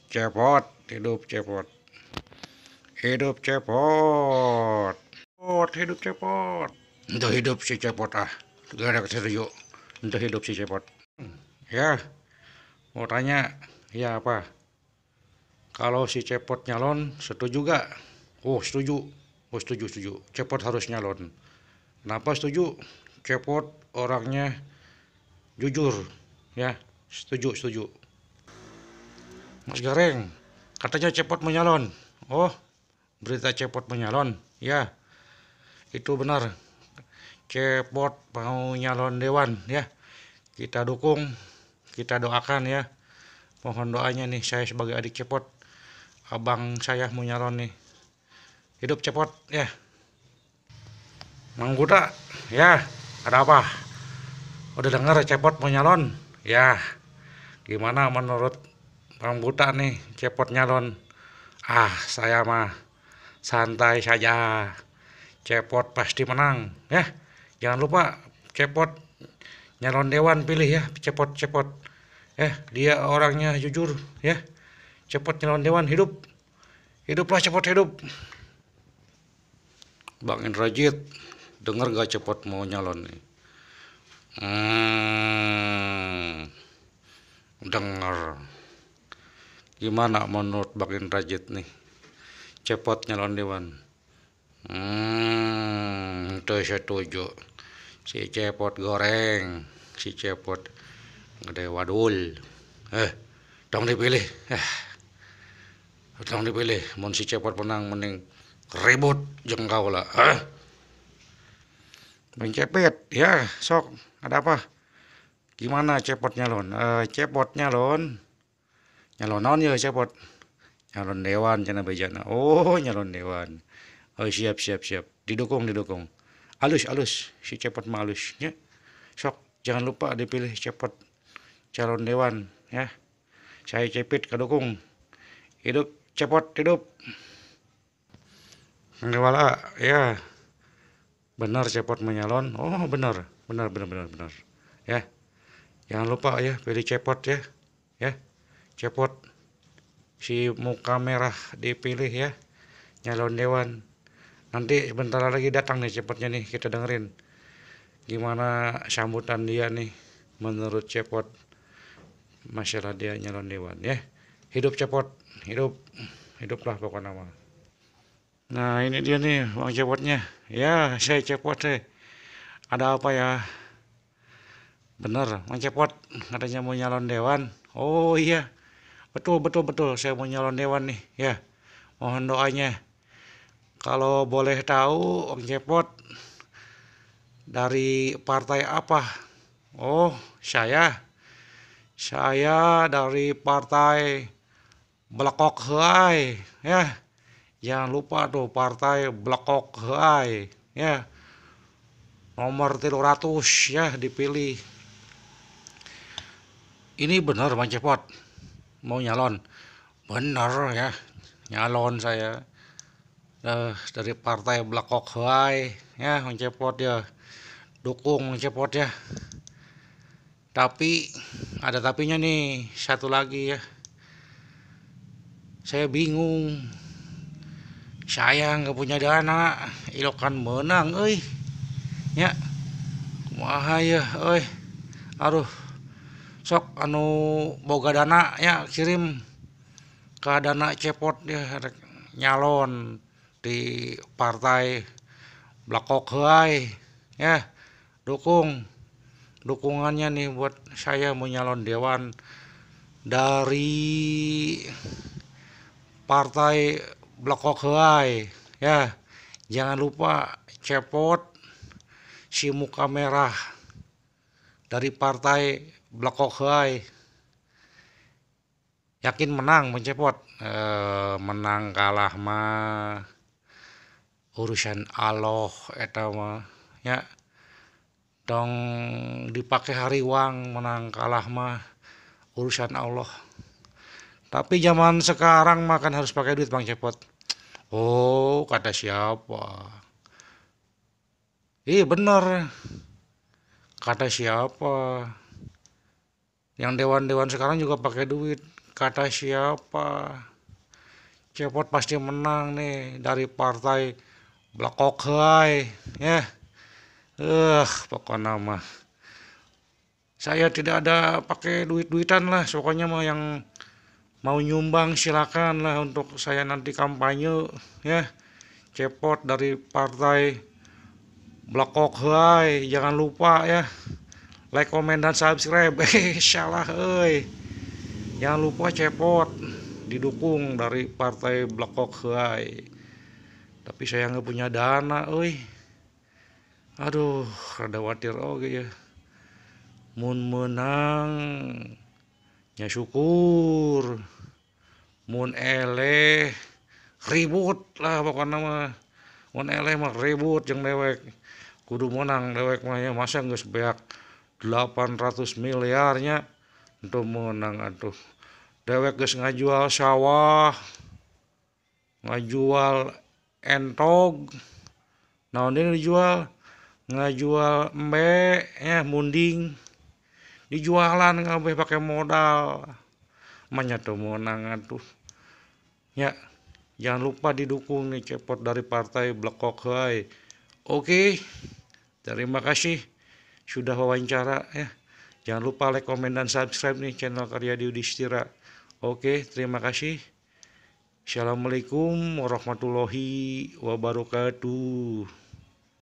Cepot, hidup cepot. Hidup cepot. Cepot, hidup cepot. Untuk hidup si cepot ah. Gak ada kesetuju. Untuk hidup si cepot. Ya, mau tanya. Ya apa? Kalau si cepot nyalon, setuju gak? Oh, setuju. Oh, setuju, setuju. Cepot harus nyalon. Kenapa setuju? Cepot orangnya jujur. Ya, setuju, setuju. Mas Gareng, katanya cepot menyalon. Oh, berita cepot menyalon. Ya, itu benar. Cepot mau nyalon dewan ya. Kita dukung, kita doakan ya. Mohon doanya nih, saya sebagai adik cepot. Abang saya mau nyalon nih. Hidup cepot ya. Mang Buta, ya, ada apa? Udah dengar cepot mau nyalon? Ya, gimana menurut Mang Buta nih cepot nyalon? Ah, saya mah santai saja. Cepot pasti menang ya. Jangan lupa cepot nyalon dewan pilih ya, cepot-cepot. Dia orangnya jujur ya. Cepot nyalon dewan hidup. Hiduplah cepot hidup. Bang Indrajit, denger gak cepot mau nyalon nih? Denger. Gimana menurut Bang Indrajit nih? Cepot nyalon dewan. Itu setuju. Si cepot goreng, si cepot gede wadul. Dong dipilih. Dong dipilih. Mun si cepot menang mending ribut jengkau lah. Bang Cepet, ya sok. Ada apa? Gimana cepot nyalon? Cepot nyalon. Nyalon non ya cepot. Nyalon dewan cina bejana. Oh, nyalon dewan. Oh, siap siap siap. Didukung didukung. Alus alus. Si cepot mah alus ya. Sok, jangan lupa dipilih cepot calon dewan ya. Saya Cepit kedukung. Hidup cepot hidup. Wala ya. Benar cepot menyalon. Oh, benar. Benar benar benar benar. Ya. Jangan lupa ya pilih cepot ya. Ya. Cepot si muka merah dipilih ya. Nyalon dewan. Nanti sebentar lagi datang nih cepotnya nih, kita dengerin gimana sambutan dia nih menurut cepot masalah dia nyalon dewan ya. Hidup cepot, hidup, hiduplah pokoknya mah. Nah ini dia nih bang cepotnya. Ya saya cepot saya. Ada apa ya? Bener bang cepot katanya mau nyalon dewan. Oh iya betul betul betul saya mau nyalon dewan nih ya. Mohon doanya. Kalau boleh tahu bang cepot dari partai apa? Oh saya dari partai Blekok Heai ya. Jangan lupa tuh partai Blekok Heai ya. Nomor 300 ya dipilih. Ini benar Bang Cepot mau nyalon. Benar ya. Nyalon saya dari partai Blekok Heai ya Bang Cepot ya. Dukung Bang Cepot ya. Tapi ada tapinya nih satu lagi ya. Saya bingung. Saya nggak punya dana, ilokan menang, ya, kumaha ya, aduh, sok anu boga dana ya kirim ke dana cepot ya nyalon di partai Blakok Heai, ya, dukungannya nih buat saya mau nyalon dewan dari partai Blokok Heai ya. Jangan lupa cepot si muka merah dari partai Blokok Heai. Yakin menang mencepot. Menang kalah mah urusan Allah eta mah ya. Dong dipakai hariwang menang kalah mah urusan Allah. Tapi zaman sekarang makan harus pakai duit Bang Cepot. Oh, kata siapa? Bener. Kata siapa? Yang dewan-dewan sekarang juga pakai duit. kata siapa? Cepot pasti menang nih dari partai Blakokhai ya. Pokoknya mah saya tidak ada pakai duit-duitan lah, pokoknya mah yang mau nyumbang silakan lah untuk saya nanti kampanye ya. Cepot dari partai Blakokhai, jangan lupa ya like, komen, dan subscribe. Salah jangan lupa cepot didukung dari partai Blakokhai. Tapi saya nggak punya dana aduh rada khawatir ya. Mun menang nya syukur, mun eleh ribut lah pokoknya mah. Mun eleh mah ribut jeung dewek, kudu menang dewek mah ya. Masa geus beak 800 miliarnya untuk menang atuh. Dewek geus ngajual sawah, ngajual entog, naon ini dijual, ngajual embe ya, munding dijualan kabeh pakai modal. Manya tuh menang atuh ya. Jangan lupa didukung nih cepot dari partai Blakokhai. Oke, terima kasih sudah wawancara ya. Jangan lupa like, komen, dan subscribe nih channel Karyadi Yudhistira. Oke, terima kasih. Assalamualaikum warahmatullahi wabarakatuh.